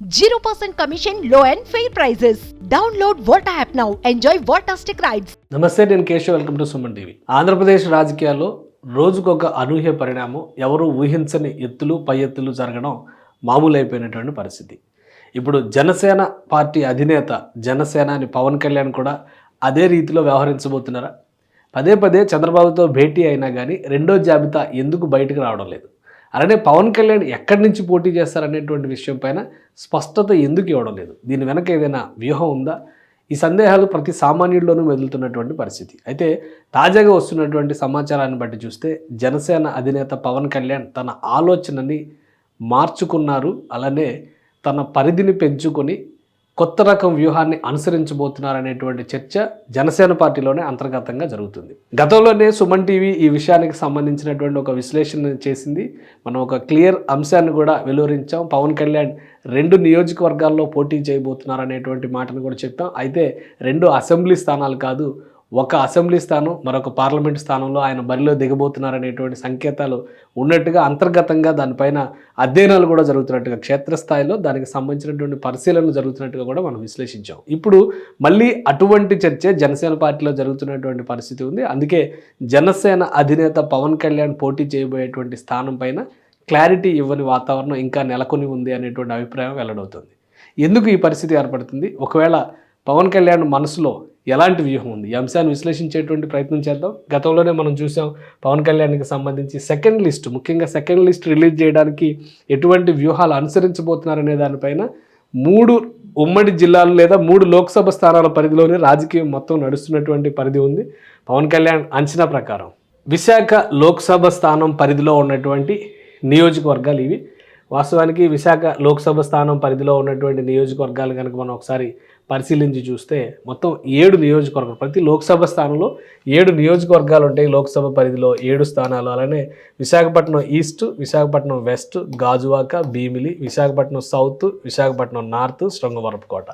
0% commission, low and fair prices. Download Volta app now. Enjoy Voltastic rides. నమస్తే, నేను Keshav. Welcome to Suman TV. Andhra Pradesh రాజకీయాల్లో రోజుకొక అనూహ్య పరిణామం, ఎవరు ఊహించని ఎత్తులు పై ఎత్తులు జరగడం మామూలు అయిపోయినటువంటి పరిస్థితి. ఇప్పుడు జనసేన పార్టీ అధినేత జనసేనాని పవన్ కళ్యాణ్ కూడా అదే రీతిలో వ్యవహరించబోతున్నారా? పదే పదే చంద్రబాబుతో భేటీ అయినా కానీ రెండో జాబితా ఎందుకు బయటకు రావడం లేదు? అలానే పవన్ కళ్యాణ్ ఎక్కడి నుంచి పోటీ చేస్తారనేటువంటి విషయం పైన స్పష్టత ఎందుకు ఇవ్వడం లేదు? దీని వెనక ఏదైనా వ్యూహం ఉందా? ఈ సందేహాలు ప్రతి సామాన్యుల్లోనూ మెదులుతున్నటువంటి పరిస్థితి. అయితే తాజాగా వస్తున్నటువంటి సమాచారాన్ని బట్టి చూస్తే జనసేన అధినేత పవన్ కళ్యాణ్ తన ఆలోచనని మార్చుకున్నారు. అలానే తన పరిధిని పెంచుకొని కొత్త రకం వ్యూహాన్ని అనుసరించబోతున్నారనేటువంటి చర్చ జనసేన పార్టీలోనే అంతర్గతంగా జరుగుతుంది. గతంలోనే సుమన్ టీవీ ఈ విషయానికి సంబంధించినటువంటి ఒక విశ్లేషణ చేసింది. మనం ఒక క్లియర్ అంశాన్ని కూడా వెలువరించాం. పవన్ కళ్యాణ్ 2 నియోజకవర్గాల్లో పోటీ చేయబోతున్నారనేటువంటి మాటను కూడా చెప్పాం. అయితే 2 అసెంబ్లీ స్థానాలు కాదు, ఒక అసెంబ్లీ స్థానం, మరొక పార్లమెంట్ స్థానంలో ఆయన బరిలో దిగబోతున్నారనేటువంటి సంకేతాలు ఉన్నట్టుగా అంతర్గతంగా దానిపైన అధ్యయనాలు కూడా జరుగుతున్నట్టుగా, క్షేత్రస్థాయిలో దానికి సంబంధించినటువంటి పరిశీలనలు జరుగుతున్నట్టుగా కూడా మనం విశ్లేషించాం. ఇప్పుడు మళ్ళీ అటువంటి చర్చే జనసేన పార్టీలో జరుగుతున్నటువంటి పరిస్థితి ఉంది. అందుకే జనసేన అధినేత పవన్ కళ్యాణ్ పోటీ చేయబోయేటువంటి స్థానం పైన క్లారిటీ ఇవ్వని వాతావరణం ఇంకా నెలకొని ఉంది అనేటువంటి అభిప్రాయం వెల్లడవుతుంది. ఎందుకు ఈ పరిస్థితి ఏర్పడుతుంది? ఒకవేళ పవన్ కళ్యాణ్ మనసులో ఎలాంటి వ్యూహం ఉంది? ఈ అంశాన్ని విశ్లేషించేటువంటి ప్రయత్నం చేద్దాం. గతంలోనే మనం చూసాం పవన్ కళ్యాణ్కి సంబంధించి సెకండ్ లిస్ట్, ముఖ్యంగా సెకండ్ లిస్ట్ రిలీజ్ చేయడానికి ఎటువంటి వ్యూహాలు అనుసరించబోతున్నారనే దానిపైన 3 ఉమ్మడి జిల్లాలు లేదా 3 లోక్సభ స్థానాల పరిధిలోనే రాజకీయం మొత్తం నడుస్తున్నటువంటి పరిధి ఉంది. పవన్ కళ్యాణ్ అంచనా ప్రకారం విశాఖ లోక్సభ స్థానం పరిధిలో ఉన్నటువంటి నియోజకవర్గాలు ఇవి. వాస్తవానికి విశాఖ లోక్సభ స్థానం పరిధిలో ఉన్నటువంటి నియోజకవర్గాలు కనుక మనం ఒకసారి పరిశీలించి చూస్తే మొత్తం 7 నియోజకవర్గాలు, ప్రతి లోక్సభ స్థానంలో 7 నియోజకవర్గాలు ఉంటాయి. లోక్సభ పరిధిలో 7 స్థానాలు. అలానే Visakhapatnam east, Visakhapatnam west, Gajuwaka, Bheemili, Visakhapatnam south, Visakhapatnam north, Srungavarapukota.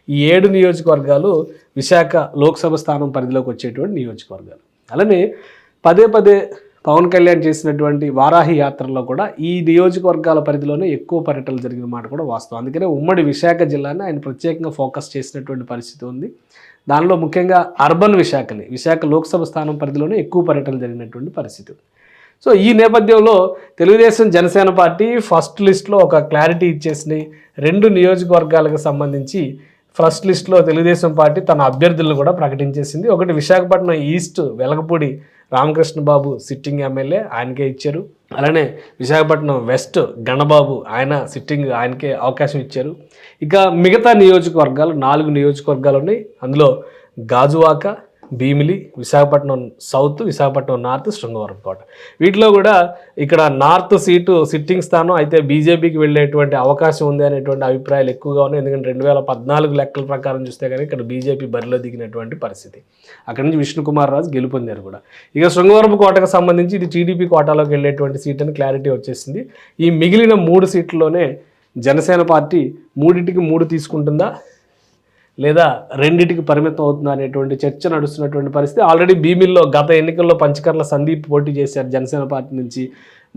ఈ 7 నియోజకవర్గాలు విశాఖ లోక్సభ స్థానం పరిధిలోకి వచ్చేటువంటి నియోజకవర్గాలు. అలానే పదే పదే పవన్ కళ్యాణ్ చేసినటువంటి వారాహి యాత్రలో కూడా ఈ నియోజకవర్గాల పరిధిలోనే ఎక్కువ పర్యటనలు జరిగిన మాట కూడా వాస్తవం. అందుకనే ఉమ్మడి విశాఖ జిల్లాని ఆయన ప్రత్యేకంగా ఫోకస్ చేసినటువంటి పరిస్థితి ఉంది. దానిలో ముఖ్యంగా అర్బన్ విశాఖ లోక్సభ స్థానం పరిధిలోనే ఎక్కువ పర్యటనలు జరిగినటువంటి పరిస్థితి. సో ఈ నేపథ్యంలో తెలుగుదేశం జనసేన పార్టీ ఫస్ట్ లిస్ట్లో ఒక క్లారిటీ ఇచ్చేసింది. 2 నియోజకవర్గాలకు సంబంధించి ఫస్ట్ లిస్ట్లో తెలుగుదేశం పార్టీ తన అభ్యర్థులను కూడా ప్రకటించేసింది. ఒకటి Visakhapatnam east Velagapudi Ramakrishna Babu sitting MLA, ఆయనకే ఇచ్చారు. అలానే విశాఖపట్నం వెస్ట్ గణబాబు, ఆయనకే అవకాశం ఇచ్చారు. ఇక మిగతా నియోజకవర్గాలు 4 నియోజకవర్గాలు ఉన్నాయి. అందులో గాజువాక, భీమిలి, విశాఖపట్నం సౌత్, విశాఖపట్నం నార్త్, శృంగవరపుకోట. వీటిలో కూడా ఇక్కడ నార్త్ సీటు సిట్టింగ్ స్థానం అయితే బీజేపీకి వెళ్ళేటువంటి అవకాశం ఉంది అనేటువంటి అభిప్రాయాలు ఎక్కువగా ఉన్నాయి. ఎందుకంటే 2014 లెక్కల ప్రకారం చూస్తే కానీ ఇక్కడ బీజేపీ బరిలో దిగినటువంటి పరిస్థితి. అక్కడి నుంచి విష్ణుకుమార్ రాజు గెలుపొందారు కూడా. ఇక శృంగవరపుకోటకు సంబంధించి ఇది టీడీపీ కోటాలోకి వెళ్ళేటువంటి సీట్ అని క్లారిటీ వచ్చేసింది. ఈ మిగిలిన 3 సీట్లలోనే జనసేన పార్టీ 3టికి 3 తీసుకుంటుందా లేదా 2టికి పరిమితం అవుతుందా అనేటువంటి చర్చ నడుస్తున్నటువంటి పరిస్థితి. ఆల్రెడీ భీమిల్లో గత ఎన్నికల్లో పంచకర్ల సందీప్ పోటీ చేశారు. జనసేన పార్టీ నుంచి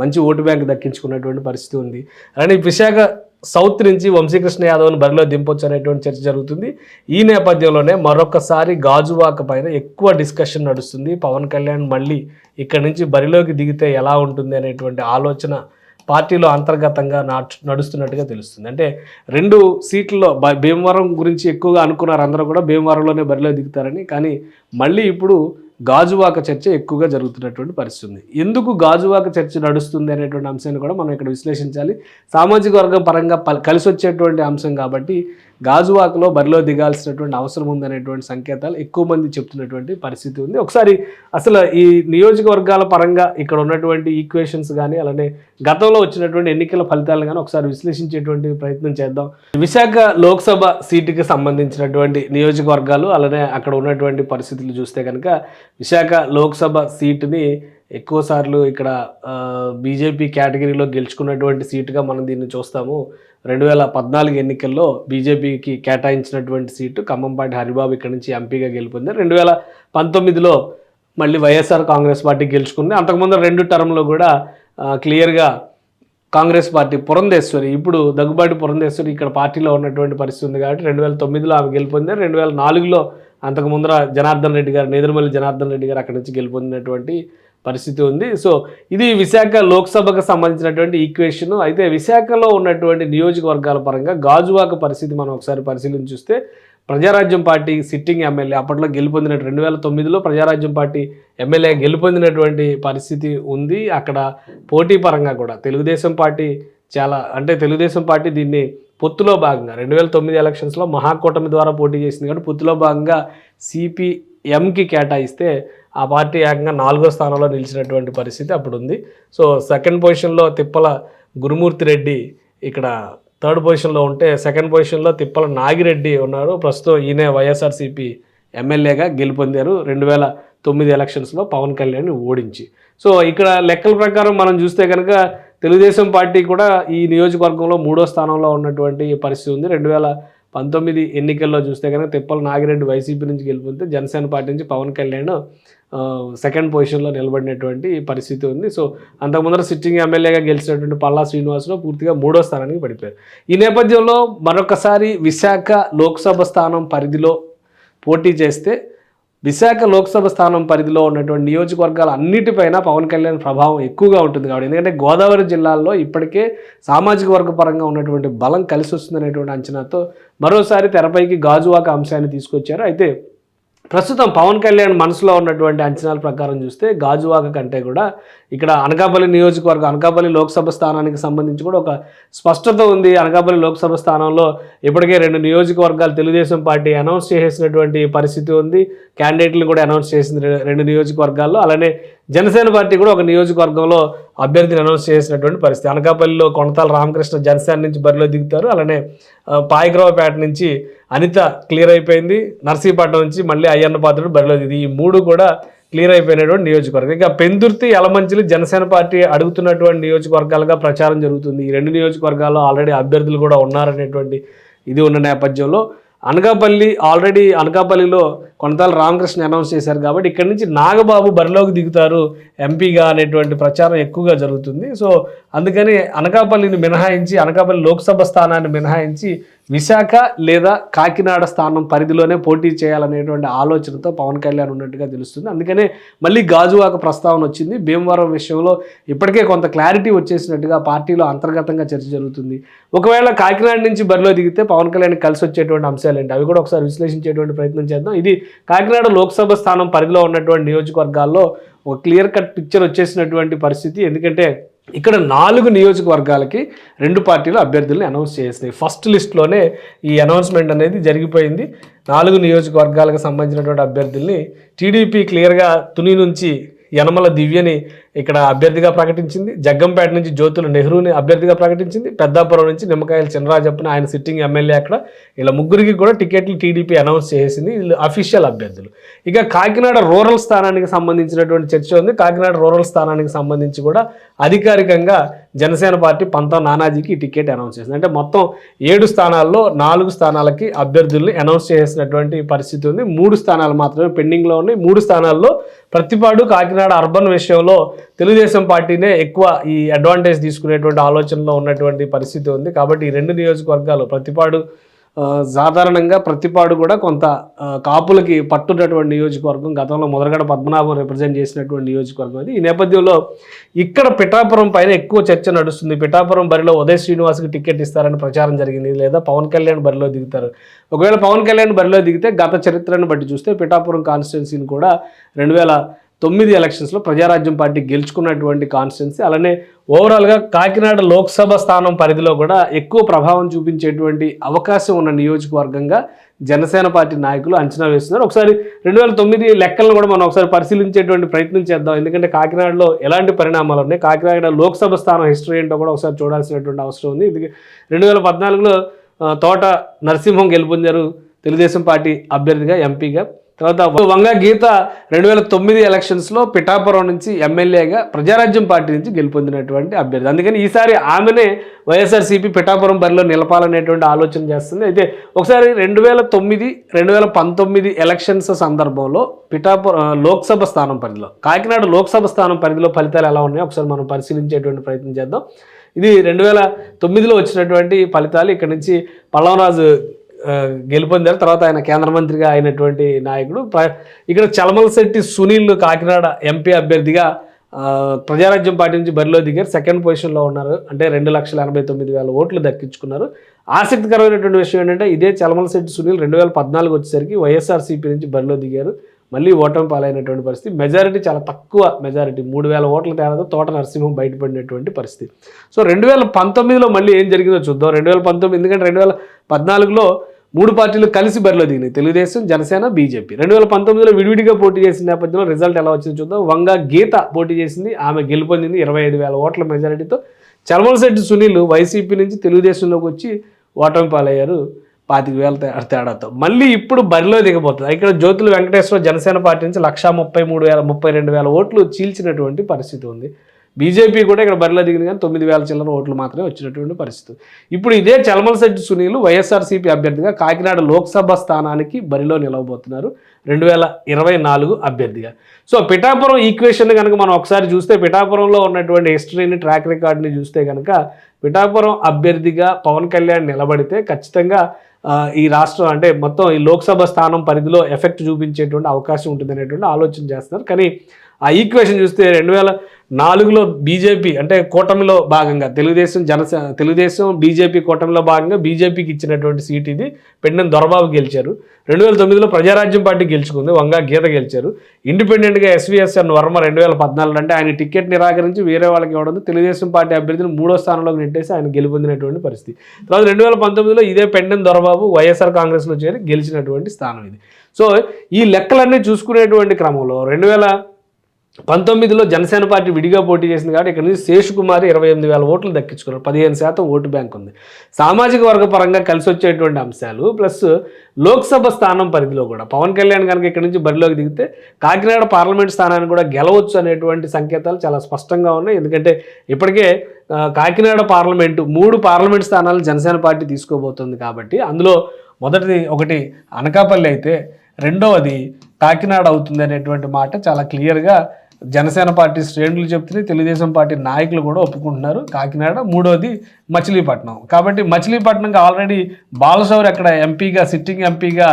మంచి ఓటు బ్యాంక్ దక్కించుకున్నటువంటి పరిస్థితి ఉంది. అలానే విశాఖ సౌత్ నుంచి వంశీకృష్ణ యాదవ్ను బరిలో దింపొచ్చు అనేటువంటి చర్చ జరుగుతుంది. ఈ నేపథ్యంలోనే మరొకసారి గాజువాక పైన ఎక్కువ డిస్కషన్ నడుస్తుంది. పవన్ కళ్యాణ్ మళ్ళీ ఇక్కడి నుంచి బరిలోకి దిగితే ఎలా ఉంటుంది అనేటువంటి ఆలోచన పార్టీలో అంతర్గతంగా నడుస్తున్నట్టుగా తెలుస్తుంది. అంటే 2 సీట్లలో భీమవరం గురించి ఎక్కువగా అనుకున్నారు అందరూ కూడా, భీమవరంలోనే బరిలో దిగుతారని. కానీ మళ్ళీ ఇప్పుడు గాజువాక చర్చ ఎక్కువగా జరుగుతున్నటువంటి పరిస్థితి ఉంది. ఎందుకు గాజువాక చర్చ నడుస్తుంది అనేటువంటి అంశాన్ని కూడా మనం ఇక్కడ విశ్లేషించాలి. సామాజిక వర్గం పరంగా కలిసి వచ్చేటువంటి అంశం కాబట్టి గాజువాకలో బరిలో దిగాల్సినటువంటి అవసరం ఉందనేటువంటి సంకేతాలు ఎక్కువ మంది చెప్తున్నటువంటి పరిస్థితి ఉంది. ఒకసారి అసలు ఈ నియోజకవర్గాల పరంగా ఇక్కడ ఉన్నటువంటి ఈక్వేషన్స్ కానీ అలానే గతంలో వచ్చినటువంటి ఎన్నికల ఫలితాలు కానీ ఒకసారి విశ్లేషించేటువంటి ప్రయత్నం చేద్దాం. విశాఖ లోక్సభ సీటుకి సంబంధించినటువంటి నియోజకవర్గాలు అలానే అక్కడ ఉన్నటువంటి పరిస్థితులు చూస్తే కనుక విశాఖ లోక్సభ సీటుని ఎక్కువసార్లు ఇక్కడ బీజేపీ కేటగిరీలో గెలుచుకున్నటువంటి సీటుగా మనం దీన్ని చూస్తాము. 2014 ఎన్నికల్లో బీజేపీకి కేటాయించినటువంటి సీటు ఖమ్మంపాటి హరిబాబు ఇక్కడ నుంచి ఎంపీగా గెలుపొందారు. 2019లో మళ్ళీ వైఎస్ఆర్ కాంగ్రెస్ పార్టీ గెలుచుకుంది. అంతకుముందు 2 టర్మ్లో కూడా క్లియర్గా కాంగ్రెస్ పార్టీ పురంధేశ్వరి, ఇప్పుడు దగ్గుబాటి పురంధేశ్వరి ఇక్కడ పార్టీలో ఉన్నటువంటి పరిస్థితి ఉంది కాబట్టి 2009లో ఆమె గెలుపొందారు. 2004లో అంతకు ముందర జనార్దన్ రెడ్డి గారు, నేదురుమల్లి జనార్దన్ రెడ్డి గారు అక్కడి నుంచి గెలుపొందినటువంటి పరిస్థితి ఉంది. సో ఇది విశాఖ లోక్సభకు సంబంధించినటువంటి ఈక్వేషన్. అయితే విశాఖలో ఉన్నటువంటి నియోజకవర్గాల పరంగా గాజువాక పరిస్థితి మనం ఒకసారి పరిశీలించి చూస్తే ప్రజారాజ్యం పార్టీ సిట్టింగ్ ఎమ్మెల్యే అప్పట్లో గెలుపొందిన 2009లో ప్రజారాజ్యం పార్టీ ఎమ్మెల్యే గెలుపొందినటువంటి పరిస్థితి ఉంది. అక్కడ పోటీ పరంగా కూడా తెలుగుదేశం పార్టీ తెలుగుదేశం పార్టీ దీన్ని పొత్తులో భాగంగా 2009 ఎలక్షన్స్లో మహాకూటమి ద్వారా పోటీ చేసింది కాబట్టి పొత్తులో భాగంగా సిపిఎంకి కేటాయిస్తే ఆ పార్టీ ఏకంగా 4వ స్థానంలో నిలిచినటువంటి పరిస్థితి అప్పుడు ఉంది. సో సెకండ్ పొజిషన్లో తిప్పల గురుమూర్తి రెడ్డి ఇక్కడ థర్డ్ పొజిషన్లో ఉంటే సెకండ్ పొజిషన్లో తిప్పల నాగిరెడ్డి ఉన్నారు. ప్రస్తుతం ఈయన వైఎస్ఆర్సీపీ ఎమ్మెల్యేగా గెలుపొందారు 2009 ఎలక్షన్స్లో పవన్ కళ్యాణ్ని ఓడించి. సో ఇక్కడ లెక్కల ప్రకారం మనం చూస్తే కనుక తెలుగుదేశం పార్టీ కూడా ఈ నియోజకవర్గంలో 3వ స్థానంలో ఉన్నటువంటి పరిస్థితి ఉంది. 2019 ఎన్నికల్లో చూస్తే కనుక తిప్పల నాగిరెడ్డి వైసీపీ నుంచి గెలుపొందితే జనసేన పార్టీ నుంచి పవన్ కళ్యాణ్ సెకండ్ పొజిషన్లో నిలబడినటువంటి పరిస్థితి ఉంది. సో అంతకుముందర సిట్టింగ్ ఎమ్మెల్యేగా గెలిచినటువంటి పల్లా శ్రీనివాసరావు పూర్తిగా 3వ స్థానానికి పడిపోయారు. ఈ నేపథ్యంలో మరొకసారి విశాఖ లోక్సభ స్థానం పరిధిలో పోటీ చేస్తే విశాఖ లోక్సభ స్థానం పరిధిలో ఉన్నటువంటి నియోజకవర్గాలు అన్నిటిపైన పవన్ కళ్యాణ్ ప్రభావం ఎక్కువగా ఉంటుంది కాబట్టి ఎందుకంటే గోదావరి జిల్లాల్లో ఇప్పటికే సామాజిక వర్గ పరంగా ఉన్నటువంటి బలం కలిసి వస్తుందనేటువంటి అంచనాతో మరోసారి తెరపైకి గాజువాక అంశాన్ని తీసుకొచ్చారు. అయితే ప్రస్తుతం పవన్ కళ్యాణ్ మనసులో ఉన్నటువంటి అంచనాల ప్రకారం చూస్తే గాజువాక కంటే కూడా ఇక్కడ అనకాపల్లి నియోజకవర్గం, అనకాపల్లి లోక్సభ స్థానానికి సంబంధించి కూడా ఒక స్పష్టత ఉంది. అనకాపల్లి లోక్సభ స్థానంలో ఇప్పటికే 2 నియోజకవర్గాలు తెలుగుదేశం పార్టీ అనౌన్స్ చేసేసినటువంటి పరిస్థితి ఉంది. క్యాండిడేట్లను కూడా అనౌన్స్ చేసింది 2 నియోజకవర్గాల్లో. అలానే జనసేన పార్టీ కూడా ఒక నియోజకవర్గంలో అభ్యర్థిని అనౌన్స్ చేసినటువంటి పరిస్థితి. అనకాపల్లిలో కొనతాల రామకృష్ణ జనసేన నుంచి బరిలో దిగుతారు. అలానే పాయకరావుపేట నుంచి అనిత క్లియర్ అయిపోయింది. నర్సీపట్నం నుంచి మళ్ళీ అయ్యన్న పాత్రుడు బరిలో దిగి ఈ 3 కూడా క్లియర్ అయిపోయినటువంటి నియోజకవర్గం. ఇక పెందుర్తి, యలమంచిలి జనసేన పార్టీ అడుగుతున్నటువంటి నియోజకవర్గాలుగా ప్రచారం జరుగుతుంది. ఈ 2 నియోజకవర్గాల్లో ఆల్రెడీ అభ్యర్థులు కూడా ఉన్నారనేటువంటి ఇది ఉన్న నేపథ్యంలో అనకాపల్లిలో కొనతాల రామకృష్ణ అనౌన్స్ చేశారు కాబట్టి ఇక్కడి నుంచి నాగబాబు బరిలోకి దిగుతారు ఎంపీగా అనేటువంటి ప్రచారం ఎక్కువగా జరుగుతుంది. సో అందుకని అనకాపల్లి లోక్సభ స్థానాన్ని మినహాయించి విశాఖ లేదా కాకినాడ స్థానం పరిధిలోనే పోటీ చేయాలనేటువంటి ఆలోచనతో పవన్ కళ్యాణ్ ఉన్నట్టుగా తెలుస్తుంది. అందుకనే మళ్ళీ గాజువాక ప్రస్తావన వచ్చింది. భీమవరం విషయంలో ఇప్పటికే కొంత క్లారిటీ వచ్చేసినట్టుగా పార్టీలో అంతర్గతంగా చర్చ జరుగుతుంది. ఒకవేళ కాకినాడ నుంచి బరిలో దిగితే పవన్ కళ్యాణ్ కలిసి వచ్చేటువంటి అంశాలు ఏంటి అవి కూడా ఒకసారి విశ్లేషించేటువంటి ప్రయత్నం చేద్దాం. ఇది కాకినాడ లోక్సభ స్థానం పరిధిలో ఉన్నటువంటి నియోజకవర్గాల్లో ఒక క్లియర్ కట్ పిక్చర్ వచ్చేసినటువంటి పరిస్థితి. ఎందుకంటే ఇక్కడ 4 నియోజకవర్గాలకి 2 పార్టీలు అభ్యర్థుల్ని అనౌన్స్ చేసినాయి. ఫస్ట్ లిస్ట్లోనే ఈ అనౌన్స్మెంట్ అనేది జరిగిపోయింది. 4 నియోజకవర్గాలకు సంబంధించినటువంటి అభ్యర్థుల్ని టీడీపీ క్లియర్గా తుని నుంచి యనమల దివ్యని ఇక్కడ అభ్యర్థిగా ప్రకటించింది. జగ్గంపేట నుంచి జ్యోతుల నెహ్రూని అభ్యర్థిగా ప్రకటించింది. పెద్దాపురం నుంచి నిమ్మకాయల చినరాజప్పని ఆయన సిట్టింగ్ ఎమ్మెల్యే అక్కడ. ఇలా 3కి కూడా టికెట్లు టీడీపీ అనౌన్స్ చేసింది. వీళ్ళు అఫీషియల్ అభ్యర్థులు. ఇక కాకినాడ రూరల్ స్థానానికి సంబంధించినటువంటి చర్చ ఉంది. కాకినాడ రూరల్ స్థానానికి సంబంధించి కూడా అధికారికంగా జనసేన పార్టీ పంతం నానాజీకి టికెట్ అనౌన్స్ చేసింది. అంటే మొత్తం 7 స్థానాల్లో 4 స్థానాలకి అభ్యర్థుల్ని అనౌన్స్ చేసినటువంటి పరిస్థితి ఉంది. 3 స్థానాలు మాత్రమే పెండింగ్లో ఉన్నాయి. 3 స్థానాల్లో ప్రతిపాడు కాకినాడ అర్బన్ విషయంలో తెలుగుదేశం పార్టీనే ఎక్కువ ఈ అడ్వాంటేజ్ తీసుకునేటువంటి ఆలోచనలో ఉన్నటువంటి పరిస్థితి ఉంది. కాబట్టి ఈ 2 నియోజకవర్గాలు సాధారణంగా ప్రతిపాడు కూడా కొంత కాపులకి పట్టున్నటువంటి నియోజకవర్గం. గతంలో మొదలగడ పద్మనాభం రిప్రజెంట్ చేసినటువంటి నియోజకవర్గం అది. ఈ నేపథ్యంలో ఇక్కడ పిఠాపురం పైన ఎక్కువ చర్చ నడుస్తుంది. పిఠాపురం బరిలో ఉదయ్ శ్రీనివాస్కి టికెట్ ఇస్తారని ప్రచారం జరిగింది, లేదా పవన్ కళ్యాణ్ బరిలో దిగుతారు. ఒకవేళ పవన్ కళ్యాణ్ బరిలో దిగితే గత చరిత్రను బట్టి చూస్తే పిఠాపురం కాన్స్టిట్యున్సీని కూడా 2009 ఎలక్షన్స్లో ప్రజారాజ్యం పార్టీ గెలుచుకున్నటువంటి కాన్స్టిట్యున్సీ. అలానే ఓవరాల్గా కాకినాడ లోక్సభ స్థానం పరిధిలో కూడా ఎక్కువ ప్రభావం చూపించేటువంటి అవకాశం ఉన్న నియోజకవర్గంగా జనసేన పార్టీ నాయకులు అంచనా వేస్తున్నారు. ఒకసారి 2009 లెక్కలను కూడా మనం ఒకసారి పరిశీలించేటువంటి ప్రయత్నం చేద్దాం. ఎందుకంటే కాకినాడలో ఎలాంటి పరిణామాలు ఉన్నాయి, కాకినాడ లోక్సభ స్థానం హిస్టరీ ఏంటో కూడా ఒకసారి చూడాల్సినటువంటి అవసరం ఉంది. ఇది 2014లో తోట నరసింహం గెలుపొందారు తెలుగుదేశం పార్టీ అభ్యర్థిగా ఎంపీగా. తర్వాత వంగ గీత 2009 ఎలక్షన్స్లో పిఠాపురం నుంచి ఎమ్మెల్యేగా ప్రజారాజ్యం పార్టీ నుంచి గెలుపొందినటువంటి అభ్యర్థి. అందుకని ఈసారి ఆమెనే వైఎస్ఆర్సీపీ పిఠాపురం బరిలో నిలపాలనేటువంటి ఆలోచన చేస్తుంది. అయితే ఒకసారి 2009, 2019 ఎలక్షన్స్ సందర్భంలో పిఠాపురం లోక్సభ స్థానం పరిధిలో, కాకినాడ లోక్సభ స్థానం పరిధిలో ఫలితాలు ఎలా ఉన్నాయో ఒకసారి మనం పరిశీలించేటువంటి ప్రయత్నం చేద్దాం. ఇది 2009లో వచ్చినటువంటి ఫలితాలు. ఇక్కడ నుంచి పల్లవరాజు గెలుపొందారు. తర్వాత ఆయన కేంద్ర మంత్రిగా అయినటువంటి నాయకుడు. ఇక్కడ చలమలశెట్టి సునీల్ కాకినాడ ఎంపీ అభ్యర్థిగా ప్రజారాజ్యం పార్టీ నుంచి బరిలో దిగారు. సెకండ్ పొజిషన్లో ఉన్నారు. అంటే 2,89,000 ఓట్లు దక్కించుకున్నారు. ఆసక్తికరమైనటువంటి విషయం ఏంటంటే ఇదే చలమలశెట్టి సునీల్ 2014 వచ్చేసరికి వైఎస్ఆర్సీపీ నుంచి బరిలో దిగారు. మళ్ళీ ఓటమి పాలైనటువంటి పరిస్థితి. మెజారిటీ చాలా తక్కువ మెజారిటీ, 3,000 ఓట్ల తేడాతో తోట నరసింహం బయటపడినటువంటి పరిస్థితి. సో 2019లో మళ్ళీ ఏం జరిగిందో చూద్దాం. 2019 ఎందుకంటే 2014లో 3 పార్టీలు కలిసి బరిలో దిగినాయి, తెలుగుదేశం, జనసేన, బీజేపీ. 2019లో విడివిడిగా పోటీ చేసిన నేపథ్యంలో రిజల్ట్ ఎలా వచ్చిందో చూద్దాం. వంగ గీత పోటీ చేసింది, ఆమె గెలుపొందింది 25,000 ఓట్ల మెజారిటీతో. చలమలశెట్టి సునీల్ వైసీపీ నుంచి తెలుగుదేశంలోకి వచ్చి ఓటమి పాలయ్యారు 25,000 తేడాతో. మళ్ళీ ఇప్పుడు బరిలో దిగబోతుంది. ఇక్కడ జ్యోతుల వెంకటేశ్వర జనసేన పార్టీ నుంచి 1,33,000 ఓట్లు చీల్చినటువంటి పరిస్థితి ఉంది. బీజేపీ కూడా ఇక్కడ బరిలో దిగింది కానీ 9,000 చిల్లర ఓట్లు మాత్రమే వచ్చినటువంటి పరిస్థితి. ఇప్పుడు ఇదే చలమలశెట్టి సునీల్ వైఎస్ఆర్సీపీ అభ్యర్థిగా కాకినాడ లోక్సభ స్థానానికి బరిలో నిలవబోతున్నారు 2024 అభ్యర్థిగా. సో పిఠాపురం ఈక్వేషన్ కనుక మనం ఒకసారి చూస్తే, పిఠాపురంలో ఉన్నటువంటి హిస్టరీని, ట్రాక్ రికార్డుని చూస్తే కనుక పిఠాపురం అభ్యర్థిగా పవన్ కళ్యాణ్ నిలబడితే ఖచ్చితంగా ఈ రాష్ట్రం అంటే మొత్తం ఈ లోక్సభ స్థానం పరిధిలో ఎఫెక్ట్ చూపించేటువంటి అవకాశం ఉంటుంది అనేటువంటి ఆలోచన చేస్తున్నారు. కానీ ఆ ఈక్వేషన్ చూస్తే 2004లో బీజేపీ అంటే కూటమిలో భాగంగా తెలుగుదేశం బీజేపీ కూటమిలో భాగంగా బీజేపీకి ఇచ్చినటువంటి సీట్ ఇది. పెండెం దొరబాబు గెలిచారు. 2009లో ప్రజారాజ్యం పార్టీ గెలుచుకుంది, వంగా గీత గెలిచారు. ఇండిపెండెంట్గా ఎస్వీఎస్ఎన్ వర్మ 2014 అంటే ఆయన టికెట్ నిరాకరించి వేరే వాళ్ళకి ఇవ్వడంతో తెలుగుదేశం పార్టీ అభ్యర్థిని 3వ స్థానంలోకి నెట్టేసి ఆయన గెలుపొందినటువంటి పరిస్థితి. తర్వాత 2019లో ఇదే పెండెం దొరబాబు వైఎస్ఆర్ కాంగ్రెస్లో చేరి గెలిచినటువంటి స్థానం ఇది. సో ఈ లెక్కలన్నీ చూసుకునేటువంటి క్రమంలో 2019లో జనసేన పార్టీ విడిగా పోటీ చేసింది కాబట్టి ఇక్కడ నుంచి శేషకుమారి 28,000 ఓట్లు దక్కించుకున్నారు. 15% ఓటు బ్యాంక్ ఉంది. సామాజిక వర్గ పరంగా కలిసి వచ్చేటువంటి అంశాలు ప్లస్ లోక్సభ స్థానం పరిధిలో కూడా పవన్ కళ్యాణ్ కనుక ఇక్కడ నుంచి బరిలోకి దిగితే కాకినాడ పార్లమెంట్ స్థానాన్ని కూడా గెలవచ్చు అనేటువంటి సంకేతాలు చాలా స్పష్టంగా ఉన్నాయి. ఎందుకంటే ఇప్పటికే కాకినాడ పార్లమెంటు 3 పార్లమెంట్ స్థానాలు జనసేన పార్టీ తీసుకోబోతుంది కాబట్టి అందులో ఒకటి అనకాపల్లి అయితే రెండవది కాకినాడ అవుతుంది అనేటువంటి మాట చాలా క్లియర్గా జనసేన పార్టీ శ్రేణులు చెప్తున్నాయి, తెలుగుదేశం పార్టీ నాయకులు కూడా ఒప్పుకుంటున్నారు. కాకినాడ, మూడోది మచిలీపట్నం. కాబట్టి మచిలీపట్నంకి ఆల్రెడీ బాలశౌరి అక్కడ ఎంపీగా, సిట్టింగ్ ఎంపీగా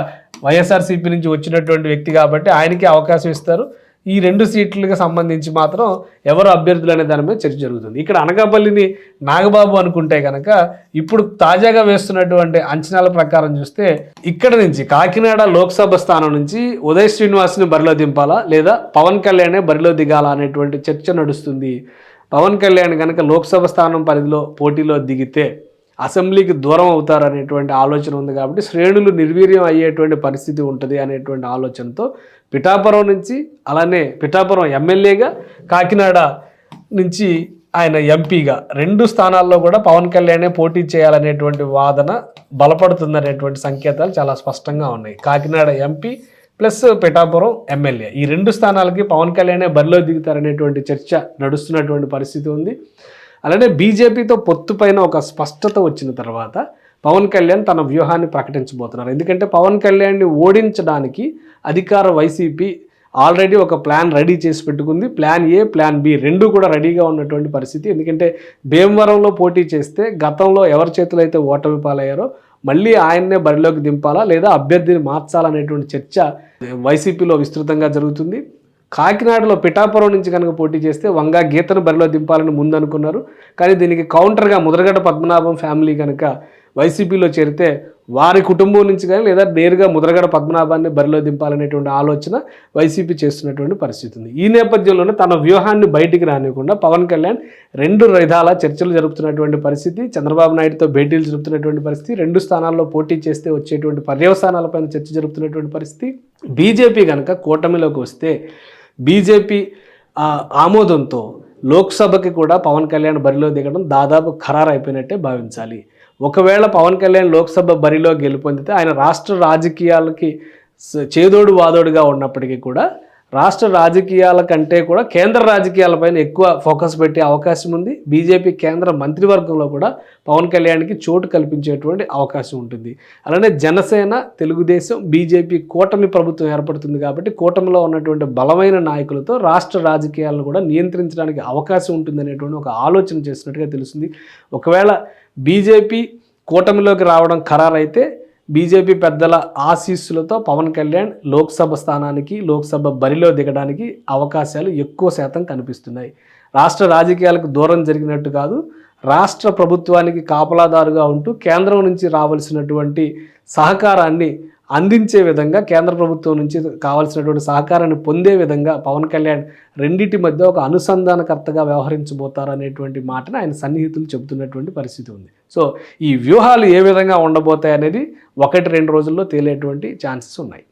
వైఎస్ఆర్సీపీ నుంచి వచ్చినటువంటి వ్యక్తి కాబట్టి ఆయనకి అవకాశం ఇస్తారు. ఈ 2 సీట్లకు సంబంధించి మాత్రం ఎవరు అభ్యర్థులు అనే దాని మీద చర్చ జరుగుతుంది. ఇక్కడ అనకాపల్లిని నాగబాబు అనుకుంటే కనుక ఇప్పుడు తాజాగా వేస్తున్నటువంటి అంచనాల ప్రకారం చూస్తే ఇక్కడ నుంచి కాకినాడ లోక్సభ స్థానం నుంచి ఉదయ్ శ్రీనివాస్ని బరిలో దింపాలా లేదా పవన్ కళ్యాణే బరిలో దిగాలా అనేటువంటి చర్చ నడుస్తుంది. పవన్ కళ్యాణ్ కనుక లోక్సభ స్థానం పరిధిలో పోటీలో దిగితే అసెంబ్లీకి దూరం అవుతారనేటువంటి ఆలోచన ఉంది కాబట్టి శ్రేణులు నిర్వీర్యం అయ్యేటువంటి పరిస్థితి ఉంటుంది అనేటువంటి ఆలోచనతో పిఠాపురం నుంచి, అలానే పిఠాపురం ఎమ్మెల్యేగా, కాకినాడ నుంచి ఆయన ఎంపీగా 2 స్థానాల్లో కూడా పవన్ కళ్యాణే పోటీ చేయాలనేటువంటి వాదన బలపడుతుందనేటువంటి సంకేతాలు చాలా స్పష్టంగా ఉన్నాయి. Kakinada MP plus Pithapuram MLA ఈ 2 స్థానాలకి పవన్ కళ్యాణే బరిలో దిగుతారనేటువంటి చర్చ నడుస్తున్నటువంటి పరిస్థితి ఉంది. అలానే బీజేపీతో పొత్తు పైన ఒక స్పష్టత వచ్చిన తర్వాత పవన్ కళ్యాణ్ తన వ్యూహాన్ని ప్రకటించబోతున్నారు. ఎందుకంటే పవన్ కళ్యాణ్ని ఓడించడానికి అధికార వైసీపీ ఆల్రెడీ ఒక ప్లాన్ రెడీ చేసి పెట్టుకుంది. ప్లాన్ ఏ, ప్లాన్ బి 2 కూడా రెడీగా ఉన్నటువంటి పరిస్థితి. ఎందుకంటే భీమవరంలో పోటీ చేస్తే గతంలో ఎవరి చేతులు అయితే ఓటమి పాలయ్యారో మళ్ళీ ఆయన్నే బరిలోకి దింపాలా లేదా అభ్యర్థిని మార్చాలనేటువంటి చర్చ వైసీపీలో విస్తృతంగా జరుగుతుంది. కాకినాడలో పిఠాపురం నుంచి కనుక పోటీ చేస్తే వంగా గీతను బరిలో దింపాలని ముందు అనుకున్నారు. కానీ దీనికి కౌంటర్గా ముద్రగడ పద్మనాభం ఫ్యామిలీ కనుక వైసీపీలో చేరితే వారి కుటుంబం నుంచి కానీ లేదా నేరుగా ముద్రగడ పద్మనాభాన్ని బరిలో దింపాలనేటువంటి ఆలోచన వైసీపీ చేస్తున్నటువంటి పరిస్థితి ఉంది. ఈ నేపథ్యంలోనే తన వ్యూహాన్ని బయటికి రానివ్వకుండా పవన్ కళ్యాణ్ 2 విధాల చర్చలు జరుపుతున్నటువంటి పరిస్థితి, చంద్రబాబు నాయుడుతో భేటీలు జరుపుతున్నటువంటి పరిస్థితి, 2 స్థానాల్లో పోటీ చేస్తే వచ్చేటువంటి పర్యవసానాలపైన చర్చ జరుపుతున్నటువంటి పరిస్థితి. బీజేపీ కనుక కూటమిలోకి వస్తే బీజేపీ ఆమోదంతో లోక్సభకి కూడా పవన్ కళ్యాణ్ బరిలో దిగడం దాదాపు ఖరారు అయిపోయినట్టే భావించాలి. ఒకవేళ పవన్ కళ్యాణ్ లోక్సభ బరిలో గెలుపొందితే ఆయన రాష్ట్ర రాజకీయాలకి చేదోడు వాదోడుగా ఉన్నప్పటికీ కూడా రాష్ట్ర రాజకీయాల కంటే కూడా కేంద్ర రాజకీయాలపైన ఎక్కువ ఫోకస్ పెట్టే అవకాశం ఉంది. బీజేపీ కేంద్ర మంత్రివర్గంలో కూడా పవన్ కళ్యాణ్కి చోటు కల్పించేటువంటి అవకాశం ఉంటుంది. అలానే జనసేన, తెలుగుదేశం, బీజేపీ కూటమి ప్రభుత్వం ఏర్పడుతుంది కాబట్టి కూటమిలో ఉన్నటువంటి బలమైన నాయకులతో రాష్ట్ర రాజకీయాలను కూడా నియంత్రించడానికి అవకాశం ఉంటుంది అనేటువంటి ఒక ఆలోచన చేసినట్టుగా తెలుస్తుంది. ఒకవేళ బీజేపీ కూటమిలోకి రావడం ఖరారైతే బీజేపీ పెద్దల ఆశీస్సులతో పవన్ కళ్యాణ్ లోక్సభ స్థానానికి, లోక్సభ బరిలో దిగడానికి అవకాశాలు ఎక్కువ శాతం కనిపిస్తున్నాయి. రాష్ట్ర రాజకీయాలకు దూరం జరిగినట్టు కాదు, రాష్ట్ర ప్రభుత్వానికి కాపలాదారుగా ఉంటూ కేంద్రం నుంచి రావాల్సినటువంటి సహకారాన్ని అందించే విధంగా, కేంద్ర ప్రభుత్వం నుంచి కావాల్సినటువంటి సహకారాన్ని పొందే విధంగా పవన్ కళ్యాణ్ రెండింటి మధ్య ఒక అనుసంధానకర్తగా వ్యవహరించబోతారనేటువంటి మాటను ఆయన సన్నిహితులు చెబుతున్నటువంటి పరిస్థితి ఉంది. సో ఈ వ్యూహాలు ఏ విధంగా ఉండబోతాయి అనేది 1-2 రోజుల్లో తేలేటువంటి ఛాన్సెస్ ఉన్నాయి.